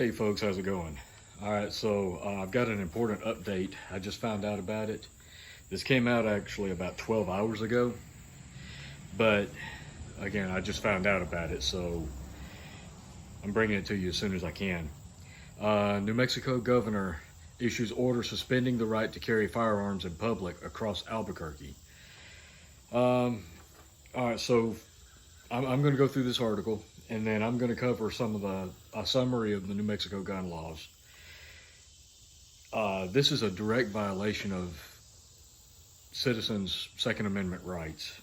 Hey folks, how's it going? All right, so I've got an important update. I just found out about it. This came out actually about 12 hours ago, but again, I just found out about it, so I'm bringing it to you as soon as I can. New Mexico governor issues order suspending the right to carry firearms in public across Albuquerque. All right, so I'm going to go through this article, and then I'm going to cover some of a summary of the New Mexico gun laws. This is a direct violation of citizens' Second Amendment rights,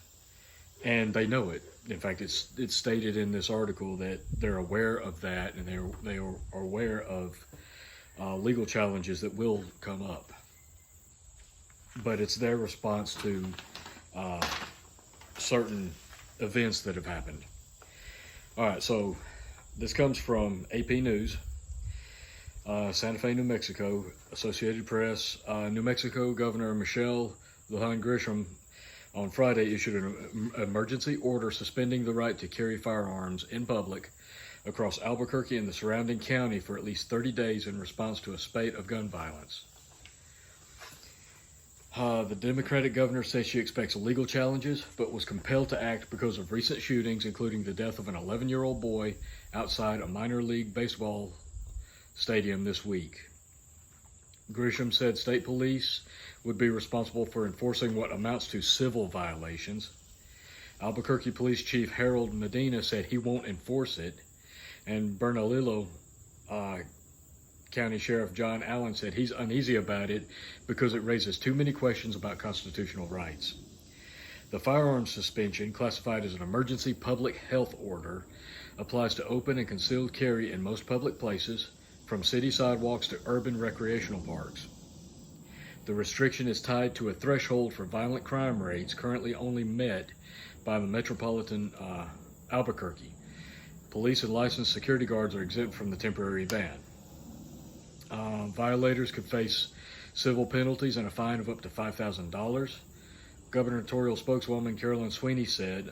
and they know it. In fact, it's stated in this article that they're aware of that, and they are aware of legal challenges that will come up. But it's their response to certain events that have happened. All right, so this comes from AP News, Santa Fe, New Mexico, Associated Press. New Mexico Governor Gov Grisham on Friday issued an emergency order suspending the right to carry firearms in public across Albuquerque and the surrounding county for at least 30 days in response to a spate of gun violence. The Democratic governor said she expects legal challenges, but was compelled to act because of recent shootings, including the death of an 11-year-old boy outside a minor league baseball stadium this week. Grisham said state police would be responsible for enforcing what amounts to civil violations. Albuquerque Police Chief Harold Medina said he won't enforce it, and Bernalillo County Sheriff John Allen said he's uneasy about it because it raises too many questions about constitutional rights. The firearms suspension, classified as an emergency public health order, applies to open and concealed carry in most public places, from city sidewalks to urban recreational parks. The restriction is tied to a threshold for violent crime rates currently only met by the metropolitan Albuquerque. Police and licensed security guards are exempt from the temporary ban. Violators could face civil penalties and a fine of up to $5,000. Gubernatorial spokeswoman Carolyn Sweeney said,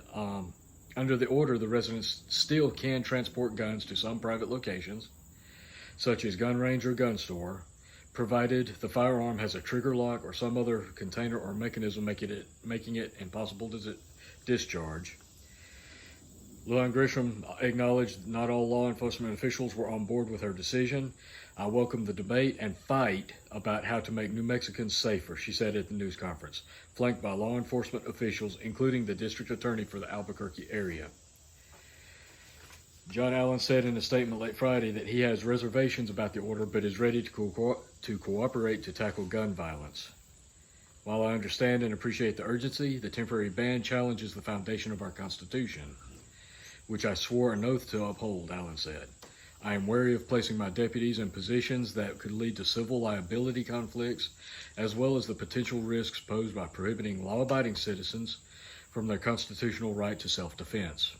under the order, the residents still can transport guns to some private locations, such as gun range or gun store, provided the firearm has a trigger lock or some other container or mechanism making it impossible to discharge. Gov Grisham acknowledged not all law enforcement officials were on board with her decision. I welcome the debate and fight about how to make New Mexicans safer, she said at the news conference, flanked by law enforcement officials, including the district attorney for the Albuquerque area. John Allen said in a statement late Friday that he has reservations about the order, but is ready to cooperate to tackle gun violence. While I understand and appreciate the urgency, the temporary ban challenges the foundation of our Constitution, which I swore an oath to uphold, Allen said. I am wary of placing my deputies in positions that could lead to civil liability conflicts, as well as the potential risks posed by prohibiting law-abiding citizens from their constitutional right to self-defense.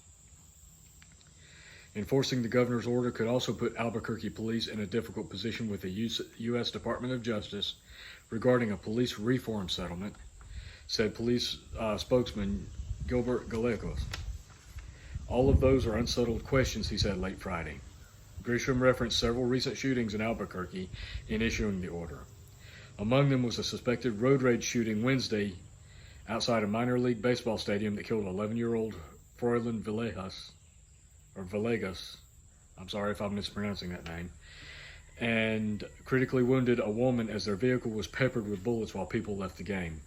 Enforcing the governor's order could also put Albuquerque police in a difficult position with the U.S. Department of Justice regarding a police reform settlement, said police spokesman Gilbert Gallegos. All of those are unsettled questions, he said late Friday. Grisham referenced several recent shootings in Albuquerque in issuing the order. Among them was a suspected road rage shooting Wednesday outside a minor league baseball stadium that killed 11-year-old Froylan Villegas, I'm sorry if I'm mispronouncing that name, and critically wounded a woman as their vehicle was peppered with bullets while people left the game.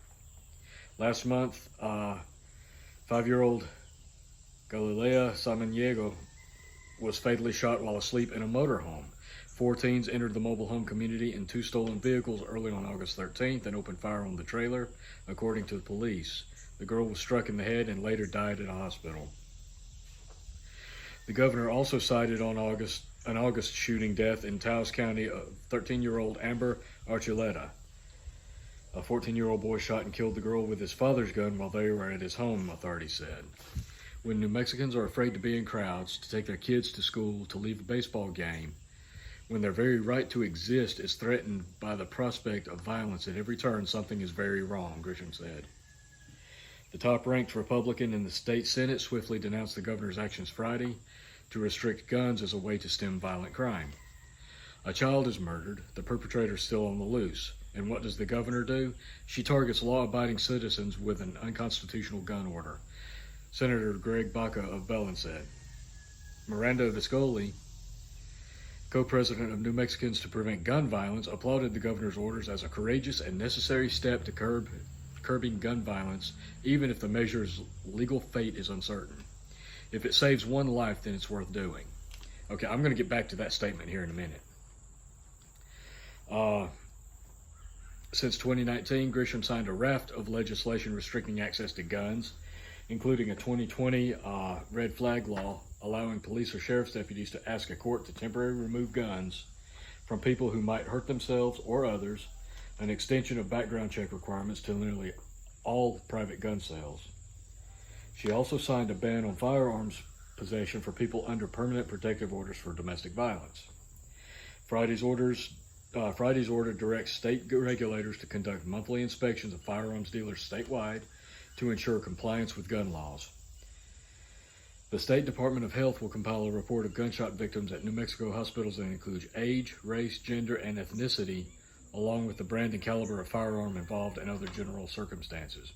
Last month, 5-year-old Galilea Samaniego was fatally shot while asleep in a motorhome. 4 teens entered the mobile home community in 2 stolen vehicles early on August 13th and opened fire on the trailer, according to the police. The girl was struck in the head and later died at a hospital. The governor also cited an August shooting death in Taos County of 13-year-old Amber Archuleta. A 14-year-old boy shot and killed the girl with his father's gun while they were at his home, authorities said. When New Mexicans are afraid to be in crowds, to take their kids to school, to leave a baseball game, when their very right to exist is threatened by the prospect of violence at every turn, something is very wrong, Grisham said. The top-ranked Republican in the state Senate swiftly denounced the governor's actions Friday to restrict guns as a way to stem violent crime. A child is murdered, the perpetrator is still on the loose. And what does the governor do? She targets law-abiding citizens with an unconstitutional gun order. Senator Greg Baca of Belen said. Miranda Viscoli, co-president of New Mexicans to Prevent Gun Violence, applauded the governor's orders as a courageous and necessary step to curbing gun violence, even if the measure's legal fate is uncertain. If it saves one life, then it's worth doing. Okay, I'm going to get back to that statement here in a minute. Since 2019, Grisham signed a raft of legislation restricting access to guns, including a 2020 red flag law allowing police or sheriff's deputies to ask a court to temporarily remove guns from people who might hurt themselves or others, an extension of background check requirements to nearly all private gun sales. She also signed a ban on firearms possession for people under permanent protective orders for domestic violence. Friday's order directs state regulators to conduct monthly inspections of firearms dealers statewide to ensure compliance with gun laws. The State Department of Health will compile a report of gunshot victims at New Mexico hospitals that includes age, race, gender, and ethnicity, along with the brand and caliber of firearm involved and other general circumstances.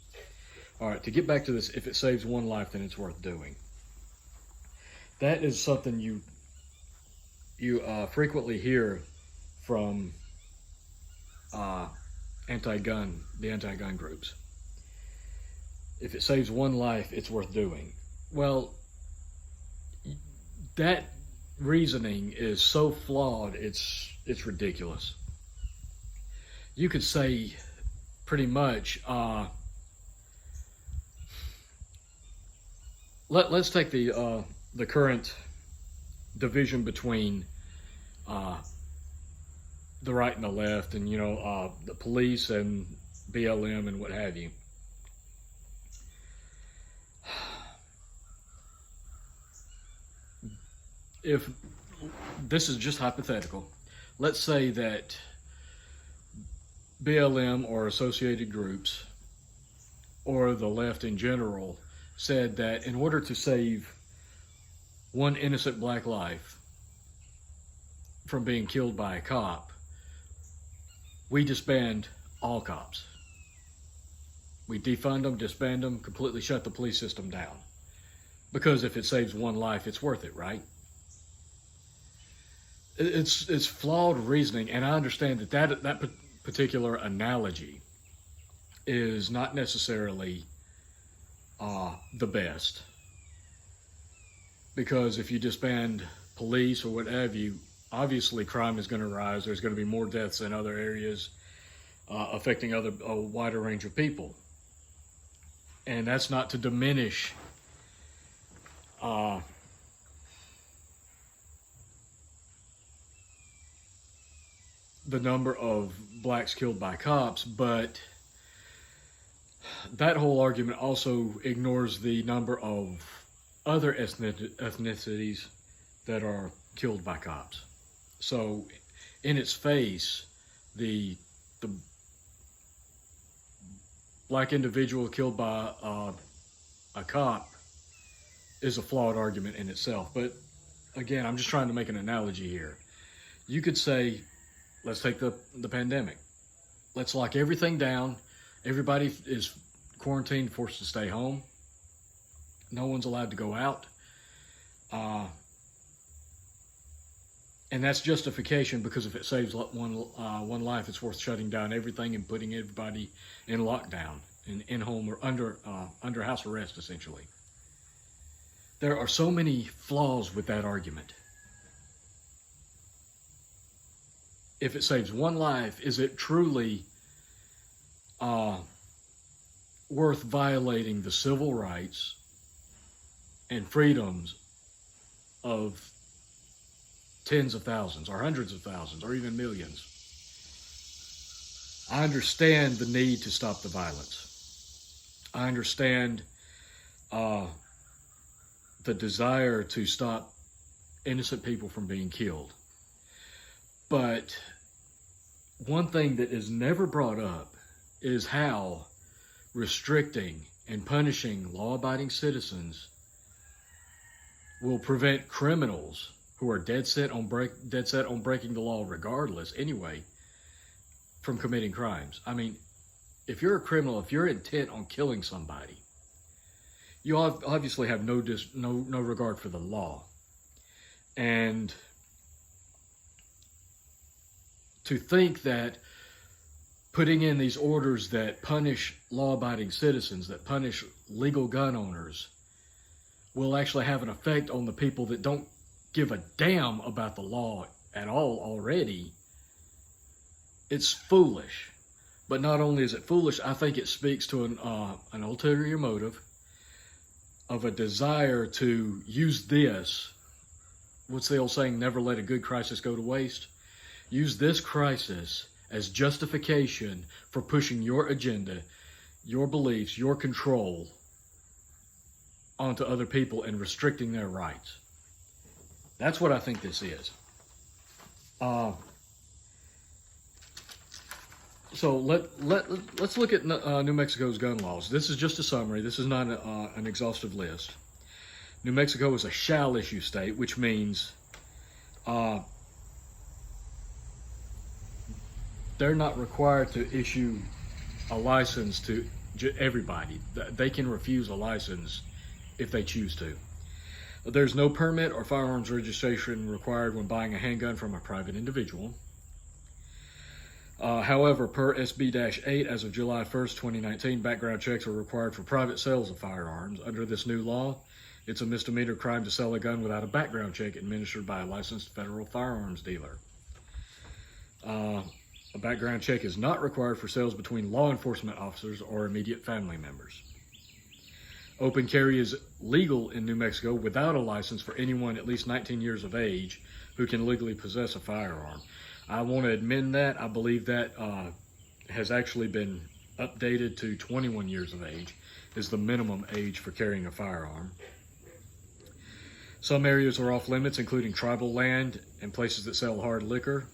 All right, to get back to this, if it saves one life, then it's worth doing. That is something you frequently hear from the anti-gun groups. If it saves one life, it's worth doing. Well, that reasoning is so flawed, it's ridiculous. You could say pretty much, let's take the current division between the right and the left, and the police and BLM and what have you. If this is just hypothetical, let's say that BLM or associated groups or the left in general said that in order to save one innocent black life from being killed by a cop, we disband all cops. We defund them, disband them, completely shut the police system down. Because if it saves one life, it's worth it, right? It's flawed reasoning, and I understand that particular analogy is not necessarily the best. Because if you disband police or what have you, obviously crime is going to rise. There's going to be more deaths in other areas, affecting a wider range of people. And that's not to diminish the number of blacks killed by cops, but that whole argument also ignores the number of other ethnicities that are killed by cops. So in its face, the black individual killed by a cop is a flawed argument in itself. But again, I'm just trying to make an analogy here. You could say, let's take the pandemic. Let's lock everything down. Everybody is quarantined, forced to stay home. No one's allowed to go out. And that's justification, because if it saves one life, it's worth shutting down everything and putting everybody in lockdown, in home or under house arrest, essentially. There are so many flaws with that argument. If it saves one life, is it truly worth violating the civil rights and freedoms of tens of thousands or hundreds of thousands or even millions? I understand the need to stop the violence. I understand the desire to stop innocent people from being killed. But one thing that is never brought up is how restricting and punishing law-abiding citizens will prevent criminals who are dead set on breaking the law regardless anyway from committing crimes. I mean, if you're a criminal, if you're intent on killing somebody, you obviously have no regard for the law. And to think that putting in these orders that punish law-abiding citizens, that punish legal gun owners, will actually have an effect on the people that don't give a damn about the law at all already, it's foolish. But not only is it foolish, I think it speaks to an ulterior motive of a desire to use this, what's the old saying, never let a good crisis go to waste? Use this crisis as justification for pushing your agenda, your beliefs, your control onto other people and restricting their rights. That's what I think this is. So let's look at New Mexico's gun laws. This is just a summary. This is not an exhaustive list. New Mexico is a shall issue state, which means they're not required to issue a license to everybody. They can refuse a license if they choose to. There's no permit or firearms registration required when buying a handgun from a private individual. However, per SB-8 as of July 1st, 2019, background checks are required for private sales of firearms. Under this new law, it's a misdemeanor crime to sell a gun without a background check administered by a licensed federal firearms dealer. A background check is not required for sales between law enforcement officers or immediate family members. Open carry is legal in New Mexico without a license for anyone at least 19 years of age who can legally possess a firearm. I want to amend that. I believe that has actually been updated to 21 years of age is the minimum age for carrying a firearm. Some areas are off limits, including tribal land and places that sell hard liquor.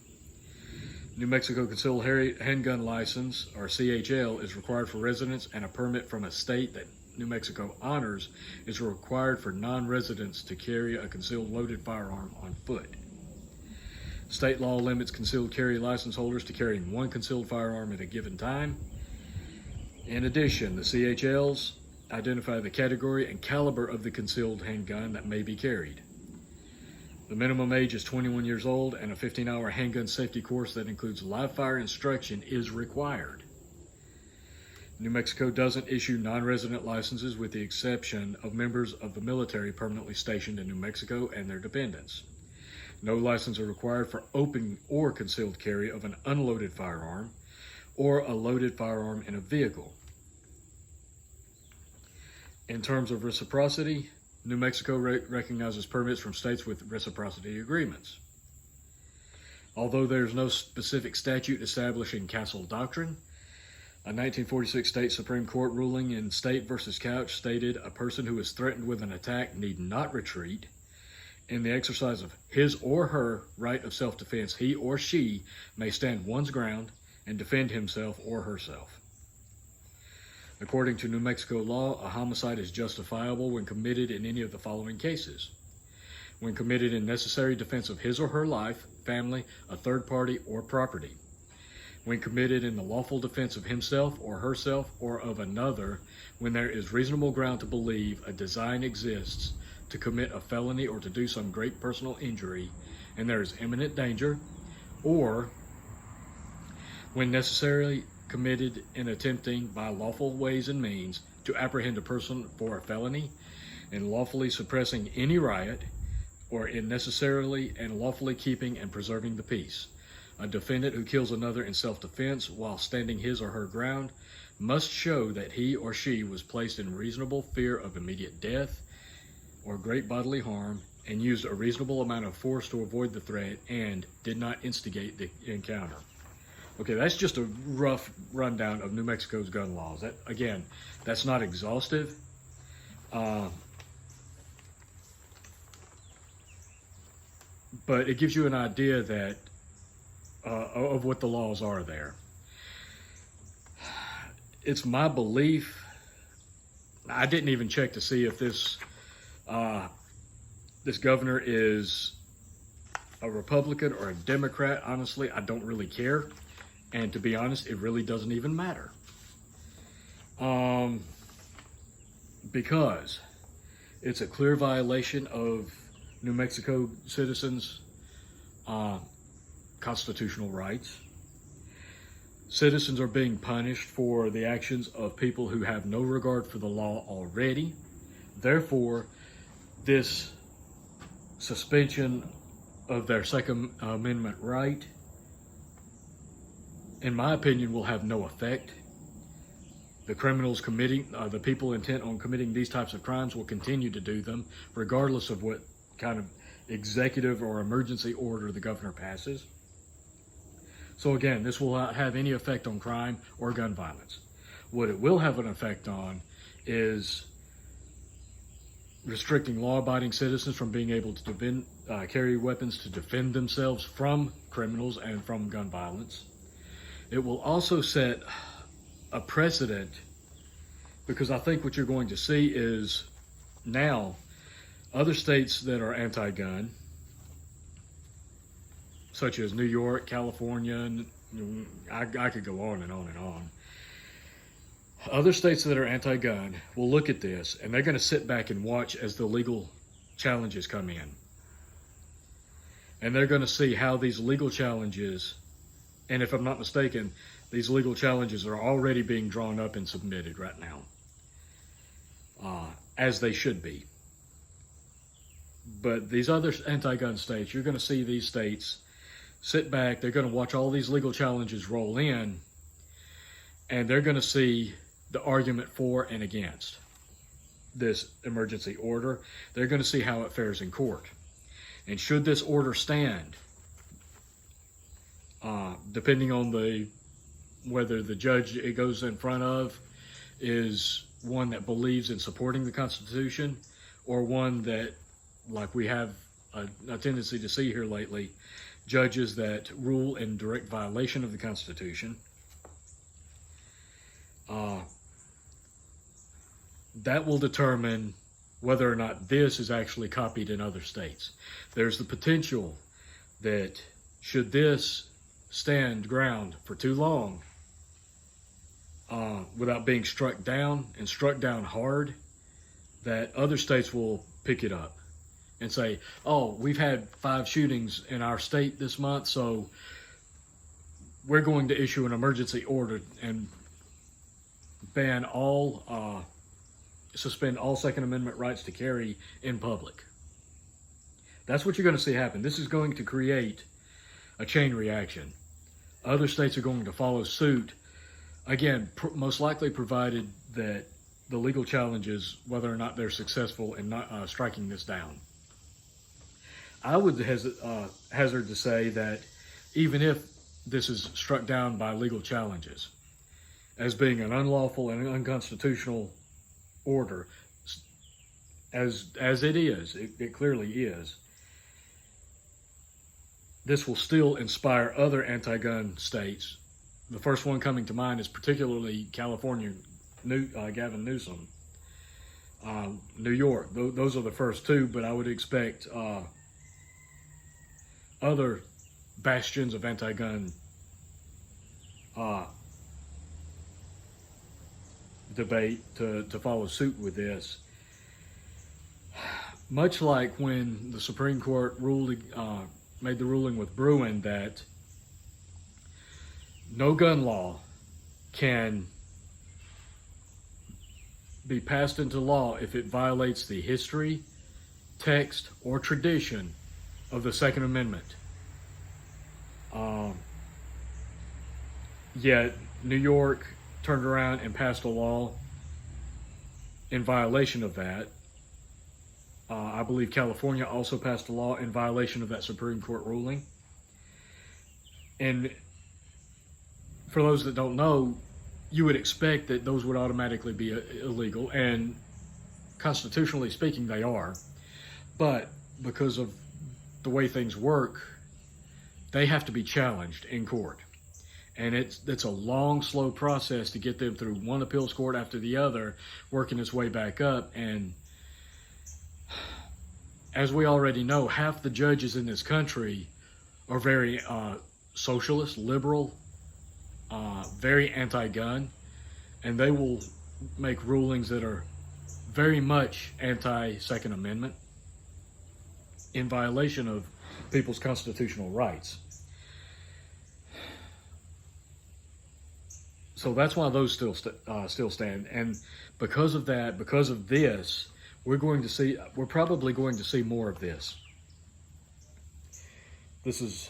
New Mexico Concealed Handgun License, or CHL, is required for residents, and a permit from a state that New Mexico honors is required for non-residents to carry a concealed loaded firearm on foot. State law limits concealed carry license holders to carrying one concealed firearm at a given time. In addition, the CHLs identify the category and caliber of the concealed handgun that may be carried. The minimum age is 21 years old, and a 15-hour handgun safety course that includes live fire instruction is required. New Mexico doesn't issue non-resident licenses with the exception of members of the military permanently stationed in New Mexico and their dependents. No license are required for open or concealed carry of an unloaded firearm or a loaded firearm in a vehicle. In terms of reciprocity, New Mexico recognizes permits from states with reciprocity agreements. Although there's no specific statute establishing castle doctrine, a 1946 state Supreme Court ruling in State versus Couch stated a person who is threatened with an attack need not retreat. In the exercise of his or her right of self-defense, he or she may stand one's ground and defend himself or herself. According to New Mexico law, a homicide is justifiable when committed in any of the following cases: when committed in necessary defense of his or her life, family, a third party, or property; when committed in the lawful defense of himself or herself or of another, when there is reasonable ground to believe a design exists to commit a felony or to do some great personal injury and there is imminent danger; or when necessarily committed in attempting by lawful ways and means to apprehend a person for a felony, in lawfully suppressing any riot, or in necessarily and lawfully keeping and preserving the peace. A defendant who kills another in self-defense while standing his or her ground must show that he or she was placed in reasonable fear of immediate death or great bodily harm and used a reasonable amount of force to avoid the threat and did not instigate the encounter. Okay, that's just a rough rundown of New Mexico's gun laws. That, again, that's not exhaustive. But it gives you an idea that of what the laws are there. It's my belief, I didn't even check to see if this this governor is a Republican or a Democrat, honestly, I don't really care. And to be honest, it really doesn't even matter. Because it's a clear violation of New Mexico citizens' constitutional rights. Citizens are being punished for the actions of people who have no regard for the law already. Therefore, this suspension of their Second Amendment right, in my opinion, will have no effect. The criminals committing, the people intent on committing these types of crimes will continue to do them, regardless of what kind of executive or emergency order the governor passes. So again, this will not have any effect on crime or gun violence. What it will have an effect on is restricting law-abiding citizens from being able to carry weapons to defend themselves from criminals and from gun violence. It will also set a precedent, because I think what you're going to see is now other states that are anti-gun, such as New York, California, and I could go on and on and on. Other states that are anti-gun will look at this and they're going to sit back and watch as the legal challenges come in. And they're going to see how these legal challenges, and if I'm not mistaken, these legal challenges are already being drawn up and submitted right now, as they should be. But these other anti-gun states, you're going to see these states sit back, they're going to watch all these legal challenges roll in, and they're going to see the argument for and against this emergency order. They're going to see how it fares in court. And should this order stand, depending on whether the judge it goes in front of is one that believes in supporting the Constitution, or one that, like we have a tendency to see here lately, judges that rule in direct violation of the Constitution, that will determine whether or not this is actually copied in other states. There's the potential that should this stand ground for too long without being struck down, and struck down hard, that other states will pick it up and say, oh, we've had 5 shootings in our state this month, so we're going to issue an emergency order and suspend all Second Amendment rights to carry in public. That's what you're going to see happen. This is going to create a chain reaction. Other states are going to follow suit, again, most likely provided that the legal challenges, whether or not they're successful in not striking this down. I would hazard to say that even if this is struck down by legal challenges as being an unlawful and unconstitutional order, as it is, it clearly is, this will still inspire other anti-gun states. The first one coming to mind is particularly California, Gavin Newsom, New York. Those are the first 2, but I would expect other bastions of anti-gun debate to follow suit with this. Much like when the Supreme Court made the ruling with Bruin that no gun law can be passed into law if it violates the history, text, or tradition of the Second Amendment. Yet New York turned around and passed a law in violation of that. I believe California also passed a law in violation of that Supreme Court ruling. And for those that don't know, you would expect that those would automatically be illegal, and constitutionally speaking, they are. But because of the way things work, they have to be challenged in court. And it's a long, slow process to get them through one appeals court after the other, working its way back up. And as we already know, half the judges in this country are very socialist, liberal, very anti-gun, and they will make rulings that are very much anti-Second Amendment, in violation of people's constitutional rights. So that's why those still stand. And because of that, because of this, we're probably going to see more of this. This is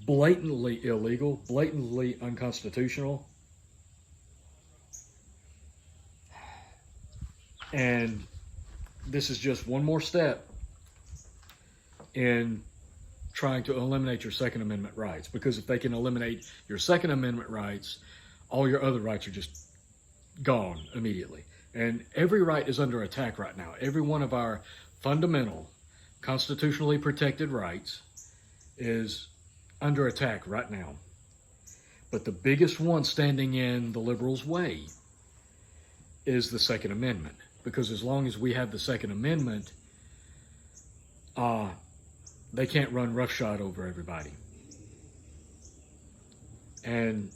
blatantly illegal, blatantly unconstitutional. And this is just one more step in trying to eliminate your Second Amendment rights. Because if they can eliminate your Second Amendment rights, all your other rights are just gone immediately. And every right is under attack right now. Every one of our fundamental, constitutionally protected rights is under attack right now. But the biggest one standing in the liberals' way is the Second Amendment. Because as long as we have the Second Amendment, they can't run roughshod over everybody. And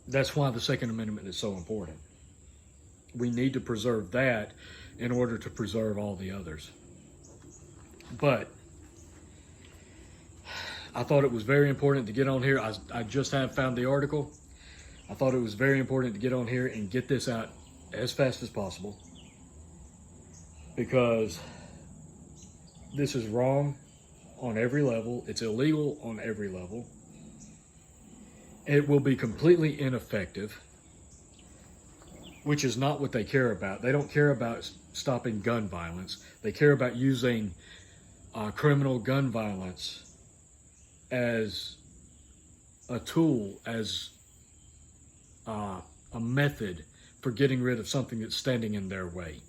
that's why the Second Amendment is so important. We need to preserve that in order to preserve all the others. But I thought it was very important to get on here. I just have found the article. I thought it was very important to get on here and get this out as fast as possible, because this is wrong on every level. It's illegal on every level. It will be completely ineffective, which is not what they care about. They don't care about stopping gun violence. They care about using criminal gun violence as a tool, as a method for getting rid of something that's standing in their way,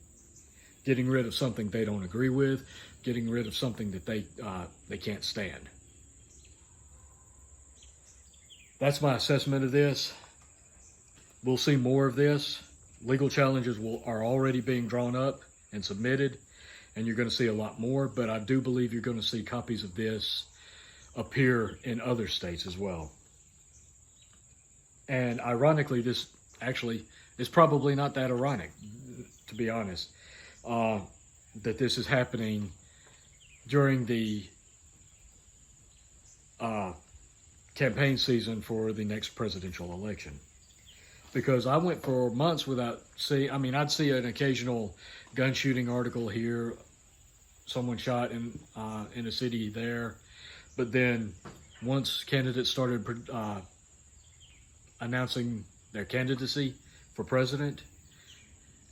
getting rid of something they don't agree with, getting rid of something that they can't stand. That's my assessment of this. We'll see more of this. Legal challenges are already being drawn up and submitted, and you're going to see a lot more, but I do believe you're going to see copies of this appear in other states as well. And ironically, this actually is probably not that ironic, to be honest, that this is happening during the campaign season for the next presidential election. Because I went for months without I'd see an occasional gun shooting article here, someone shot in a city there. But then once candidates started announcing their candidacy for president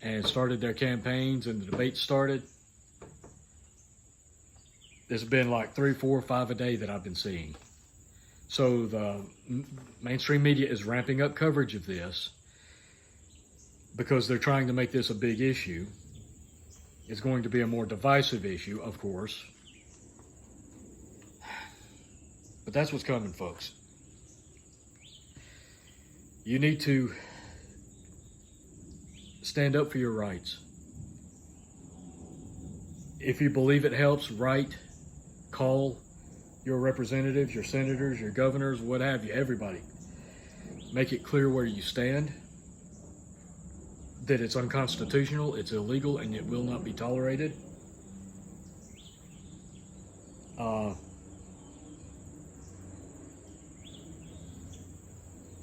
and started their campaigns and the debates started, there's been like 3, 4, 5 a day that I've been seeing. So the mainstream media is ramping up coverage of this because they're trying to make this a big issue. It's going to be a more divisive issue, of course. But that's what's coming, folks. You need to stand up for your rights. If you believe it helps, write, call your representatives, your senators, your governors, what have you, everybody. Make it clear where you stand, that it's unconstitutional, it's illegal, and it will not be tolerated.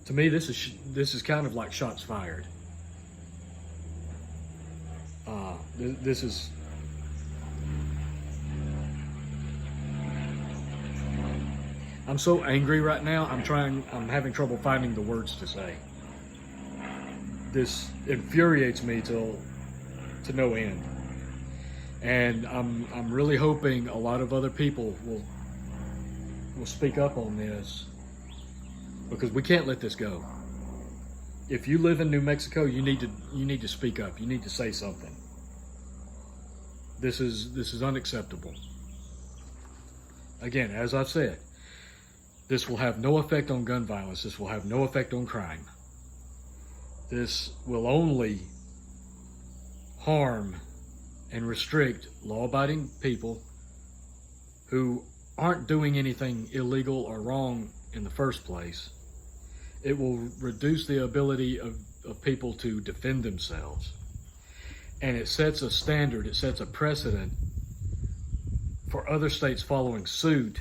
To me, this is kind of like shots fired. This is. I'm so angry right now. I'm having trouble finding the words to say. This infuriates me to no end. And I'm really hoping a lot of other people will speak up on this, because we can't let this go. If you live in New Mexico, you need to speak up. You need to say something. This is unacceptable. Again, as I've said, this will have no effect on gun violence. This will have no effect on crime. This will only harm and restrict law-abiding people who aren't doing anything illegal or wrong in the first place. It will reduce the ability of people to defend themselves. And it sets a standard, it sets a precedent for other states following suit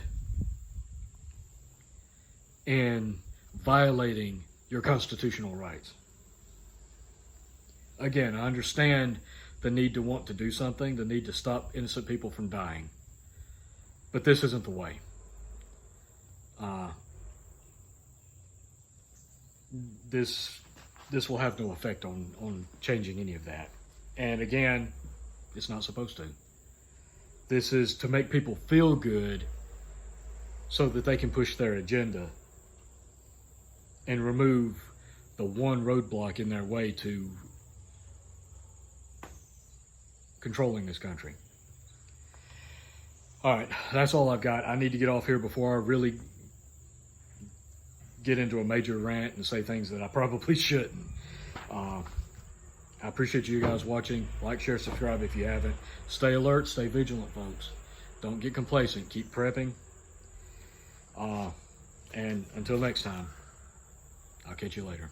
in violating your constitutional rights. Again, I understand the need to want to do something, the need to stop innocent people from dying. But this isn't the way. This will have no effect on changing any of that. And again, it's not supposed to. This is to make people feel good so that they can push their agenda and remove the one roadblock in their way to controlling this country. All right, that's all I've got. I need to get off here before I really get into a major rant and say things that I probably shouldn't. I appreciate you guys watching. Like, share, subscribe if you haven't. Stay alert, stay vigilant, folks. Don't get complacent. Keep prepping. And until next time, I'll catch you later.